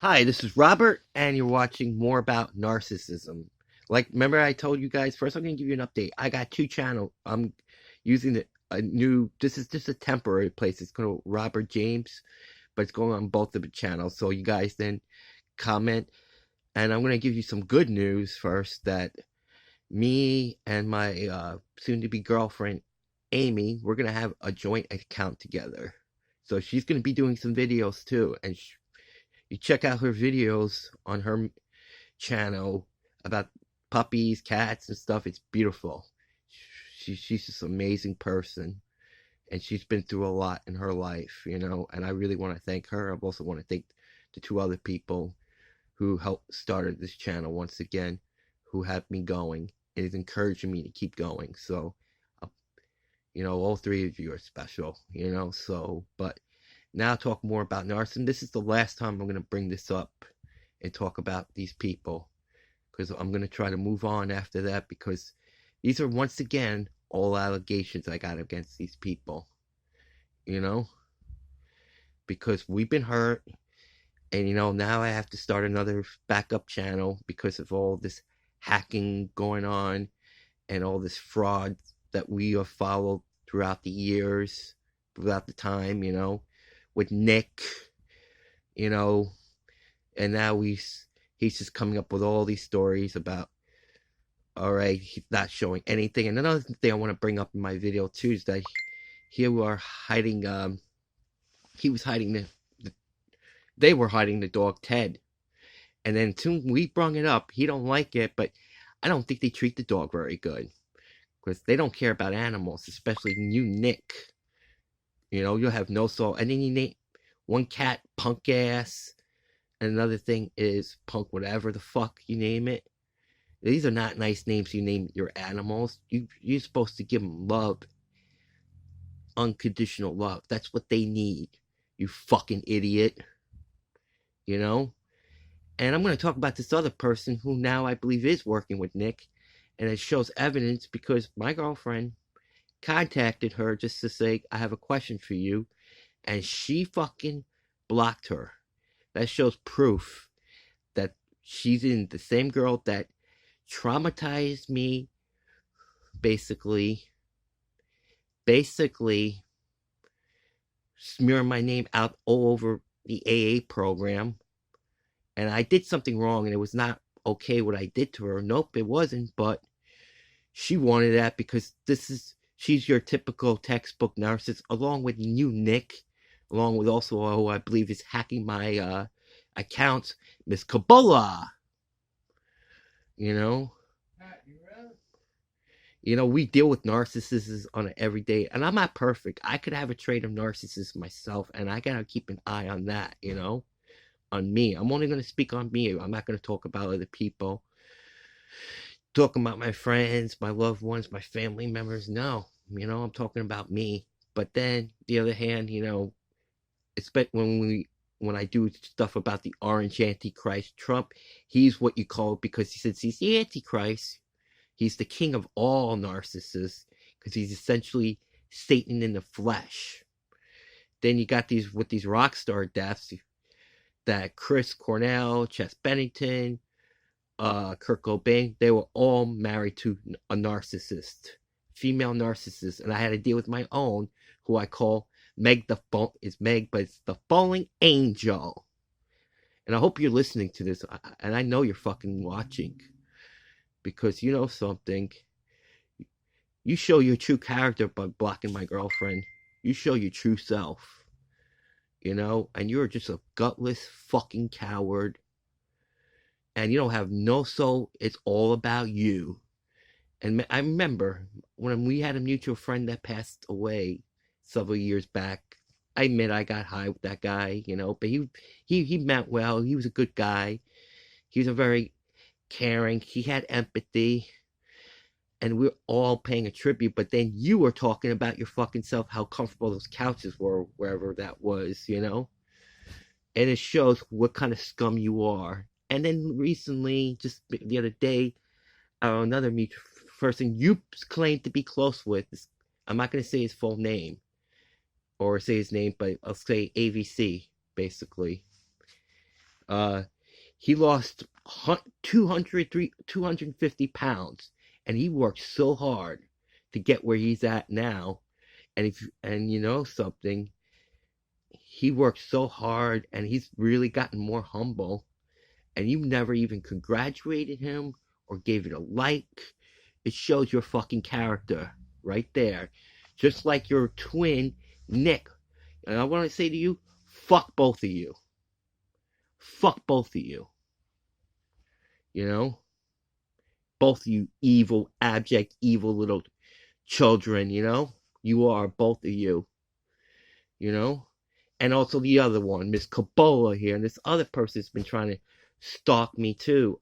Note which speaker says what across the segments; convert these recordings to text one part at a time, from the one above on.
Speaker 1: Hi, this is Robert, and you're watching more about narcissism. Like, remember I told you guys first? I'm gonna give you an update. I got two channels. I'm using a new. This is just a temporary place. It's called Robert James, but it's going on both of the channels. So you guys then comment, and I'm gonna give you some good news first. That me and my soon-to-be girlfriend Amy, we're gonna have a joint account together. So she's gonna be doing some videos too, and you check out her videos on her channel about puppies, cats, and stuff. It's beautiful. She's just an amazing person, and she's been through a lot in her life, And I really want to thank her. I also want to thank the two other people who helped started this channel once again, who have me going. It is encouraging me to keep going. So, uh, all three of you are special, So, but now talk more about narcissism. This is the last time I'm going to bring this up and talk about these people, because I'm going to try to move on after that, because these are once again all allegations I got against these people, you know, because we've been hurt, and now I have to start another backup channel because of all this hacking going on and all this fraud that we have followed throughout the years, throughout the time, with Nick, you know, and now he's just coming up with all these stories about, all right, he's not showing anything. And another thing I want to bring up in my video too is that here we are hiding. He was hiding they were hiding the dog Ted, and then soon we brung it up. He don't like it, but I don't think they treat the dog very good, because they don't care about animals, especially you, Nick. You'll have no soul. And then you name one cat Punk Ass, and another thing is Punk whatever the fuck you name it. These are not nice names you name your animals. You're supposed to give them love, unconditional love. That's what they need. You fucking idiot. You know? And I'm going to talk about this other person who now I believe is working with Nick. And it shows evidence because my girlfriend contacted her just to say, I have a question for you. And she fucking blocked her. That shows proof that she's in the same girl that traumatized me, basically smearing my name out all over the AA program. And I did something wrong, and it was not okay what I did to her. Nope, it wasn't. But she wanted that because she's your typical textbook narcissist, along with you, Nick, along with also who I believe is hacking my accounts, Miss Kabbalah. You know, we deal with narcissists on an everyday, and I'm not perfect. I could have a trait of narcissism myself, and I gotta keep an eye on that. On me. I'm only gonna speak on me. I'm not gonna talk about other people. Talking about my friends, my loved ones, my family members. No, I'm talking about me. But then the other hand, it's when I do stuff about the orange antichrist Trump, he's what you call, because he's the antichrist. He's the king of all narcissists, because he's essentially Satan in the flesh. Then you got these rock star deaths, that Chris Cornell, Chess Bennington, Kurt Cobain, they were all married to a narcissist, female narcissist, and I had to deal with my own, who I call Meg but it's the falling angel. And I hope you're listening to this, and I know you're fucking watching, because you know something. You show your true character by blocking my girlfriend. You show your true self, and you're just a gutless fucking coward, and you don't have no soul. It's all about you. And I remember when we had a mutual friend that passed away several years back. I admit I got high with that guy, but he meant well. He was a good guy. He was a very caring. He had empathy, and we're all paying a tribute. But then you were talking about your fucking self, how comfortable those couches were, wherever that was, And it shows what kind of scum you are. And then recently, just the other day, another mutual person you claim to be close with. I'm not going to say his full name or say his name, but I'll say AVC, basically. Uh, he lost 250 pounds, and he worked so hard to get where he's at now. And you know something, he worked so hard, and he's really gotten more humble. And you never even congratulated him or gave it a like. It shows your fucking character right there. Just like your twin, Nick. And I want to say to you, fuck both of you. Fuck both of you. You know? Both of you evil, abject, evil little children, you know? You are, both of you. You know? And also the other one, Miss Cabola here, and this other person's been trying to stalk me too.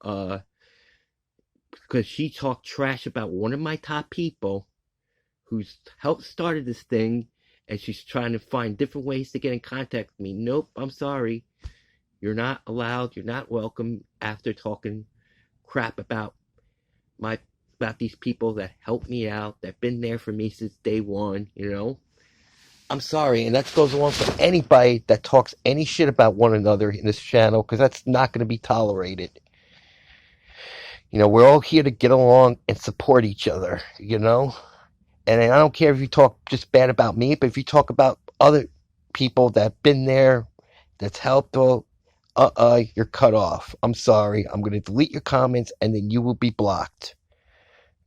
Speaker 1: Because she talked trash about one of my top people who's helped started this thing, and she's trying to find different ways to get in contact with me. Nope, I'm sorry. You're not allowed, you're not welcome after talking crap about these people that helped me out, that've been there for me since day one, you know? I'm sorry, and that goes along for anybody that talks any shit about one another in this channel, because that's not going to be tolerated. You know, we're all here to get along and support each other, you know? And I don't care if you talk just bad about me, but if you talk about other people that have been there, that's helped, well, you're cut off. I'm sorry. I'm going to delete your comments, and then you will be blocked.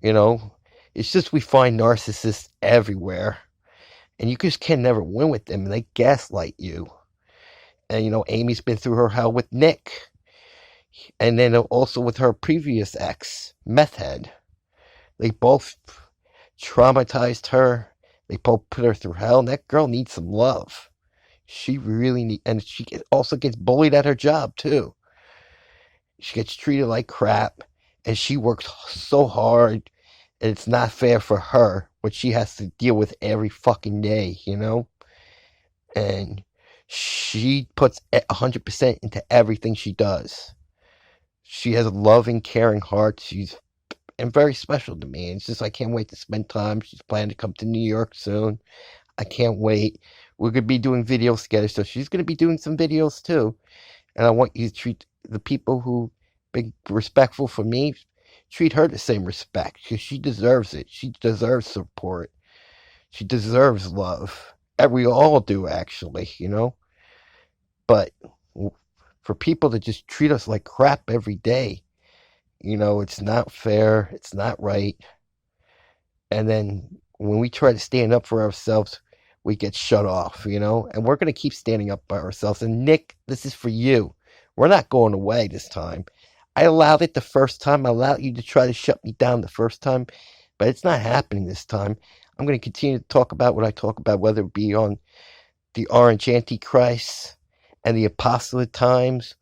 Speaker 1: You know? It's just we find narcissists everywhere. And you just can never win with them, and they gaslight you. And, you know, Amy's been through her hell with Nick. And then also with her previous ex, Meth Head. They both traumatized her. They both put her through hell, and that girl needs some love. She really needs, and she also gets bullied at her job, too. She gets treated like crap, and she works so hard, and it's not fair for her what she has to deal with every fucking day, you know? And she puts 100% into everything she does. She has a loving, caring heart. She's and very special to me. It's just I can't wait to spend time. She's planning to come to New York soon. I can't wait. We're going to be doing videos together, so she's going to be doing some videos too. And I want you to treat the people who been respectful for me, treat her the same respect, because she deserves it. She deserves support. She deserves love. And we all do, actually, you know? But for people to just treat us like crap every day, you know, it's not fair. It's not right. And then when we try to stand up for ourselves, we get shut off, you know? And we're going to keep standing up by ourselves. And Nick, this is for you. We're not going away this time. I allowed it the first time. I allowed you to try to shut me down the first time. But it's not happening this time. I'm going to continue to talk about what I talk about, whether it be on the Orange Antichrist and the Apostolate Times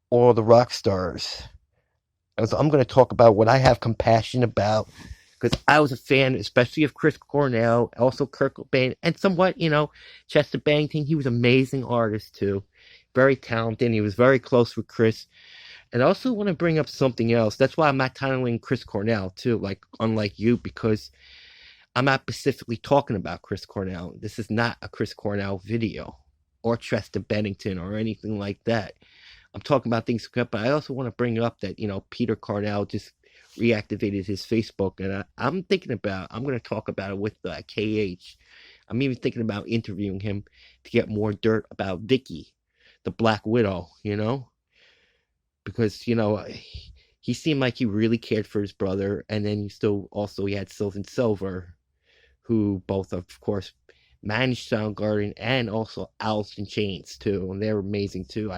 Speaker 1: or the rock stars. So I'm going to talk about what I have compassion about, because I was a fan, especially of Chris Cornell, also Kurt Cobain, and somewhat, you know, Chester Bennington. He was an amazing artist too, very talented. He was very close with Chris. And I also want to bring up something else. That's why I'm not titling Chris Cornell too, like unlike you, because I'm not specifically talking about Chris Cornell. This is not a Chris Cornell video or Chester Bennington or anything like that. I'm talking about things, but I also want to bring up that, you know, Peter Cornell just reactivated his Facebook, and I'm going to talk about it with KH. I'm even thinking about interviewing him to get more dirt about Vicky, the Black Widow, you know, because, you know, he seemed like he really cared for his brother, and then he had Sylvan Silver, who both, of course, managed Soundgarden and also Alice in Chains too, and they're amazing too.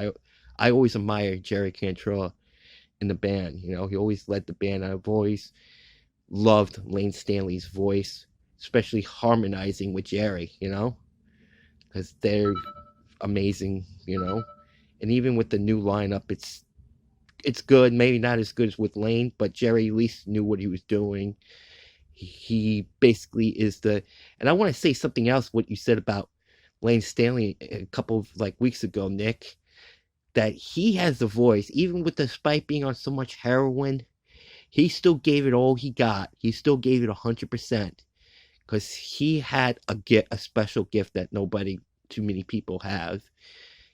Speaker 1: I always admired Jerry Cantrell in the band. You know, he always led the band. I've always loved Lane Stanley's voice, especially harmonizing with Jerry, you know, because they're amazing, you know. And even with the new lineup, it's good. Maybe not as good as with Lane, but Jerry at least knew what he was doing. He basically is and I want to say something else, what you said about Lane Stanley a couple of weeks ago, Nick, that he has the voice, even with despite being on so much heroin, he still gave it all he got. He still gave it 100%, because he had a special gift that too many people have.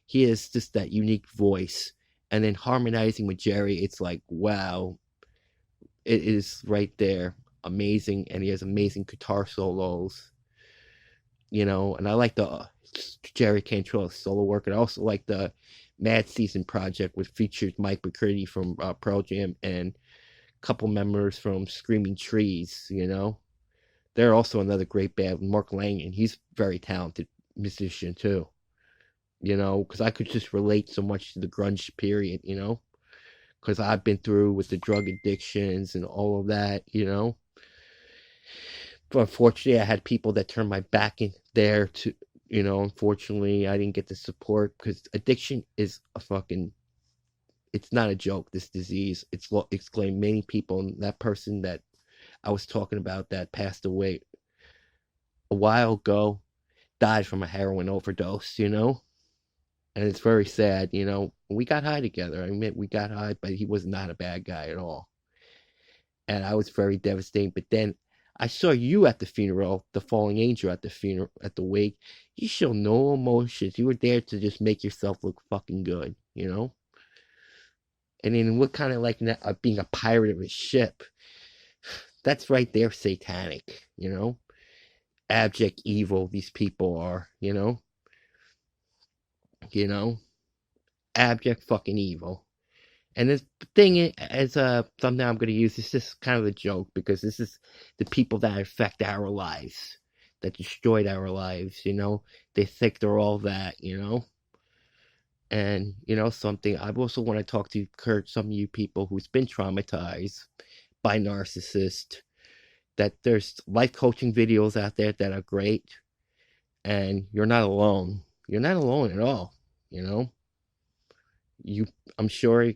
Speaker 1: He has just that unique voice, and then harmonizing with Jerry, it's like, wow, it is right there, amazing, and he has amazing guitar solos, and I like the Jerry Cantrell solo work, and I also like the Mad Season project, which features Mike McCready from Pearl Jam and a couple members from Screaming Trees. They're also another great band. Mark Langan, he's a very talented musician too. Because I could just relate so much to the grunge period. Because I've been through with the drug addictions and all of that. But unfortunately, I had people that turned my back in there unfortunately, I didn't get the support because addiction is it's not a joke, this disease. It's claimed many people, and that person that I was talking about that passed away a while ago died from a heroin overdose. And it's very sad. We got high together. I admit we got high, but he was not a bad guy at all. And I was very devastated. But then I saw you at the funeral, the falling angel at the funeral, at the wake. You show no emotions. You were there to just make yourself look fucking good. And then what kind of like being a pirate of a ship? That's right there, satanic. Abject evil. These people are. You know, abject fucking evil. And this thing is something I'm going to use. It's just kind of a joke because this is the people that affect our lives, that destroyed our lives. They think they're all that. And something I also want to talk to Kurt, some of you people who's been traumatized by narcissists. That there's life coaching videos out there that are great, and you're not alone. You're not alone at all. You know, you. I'm sure.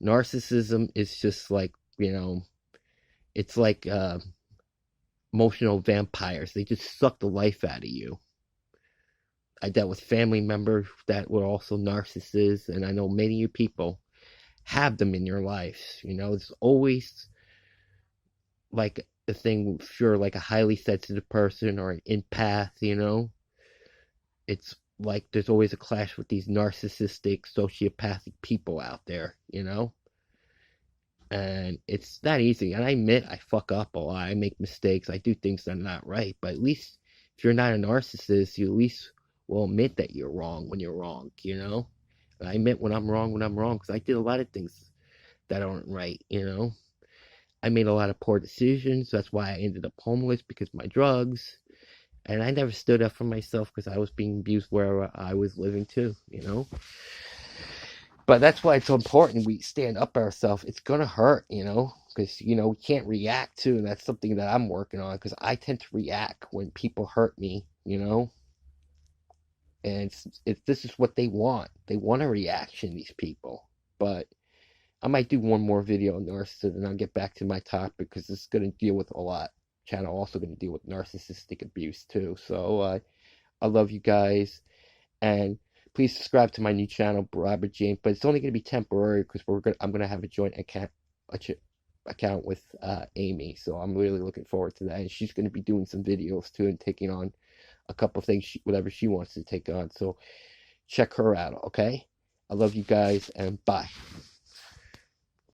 Speaker 1: Narcissism is just like. It's like emotional vampires. They just suck the life out of you. I dealt with family members that were also narcissists, and I know many of you people have them in your life. It's always like the thing if you're like a highly sensitive person or an empath. It's like there's always a clash with these narcissistic, sociopathic people out there. And it's not easy. And I admit I fuck up a lot. I make mistakes. I do things that are not right. But at least if you're not a narcissist, you at least will admit that you're wrong when you're wrong. And I admit when I'm wrong because I did a lot of things that aren't right. I made a lot of poor decisions. That's why I ended up homeless because of my drugs. And I never stood up for myself because I was being abused where I was living too. But that's why it's so important we stand up ourselves. It's gonna hurt. Because we can't react to, and that's something that I'm working on. Because I tend to react when people hurt me. And this is what they want. They want a reaction. These people, but I might do one more video on narcissism, and I'll get back to my topic because this is going to deal with a lot. Channel also going to deal with narcissistic abuse too. So I love you guys, and please subscribe to my new channel, Robert James. But it's only going to be temporary because I'm going to have a joint account with Amy. So I'm really looking forward to that, and she's going to be doing some videos too and taking on a couple things, whatever she wants to take on. So check her out, okay? I love you guys, and bye.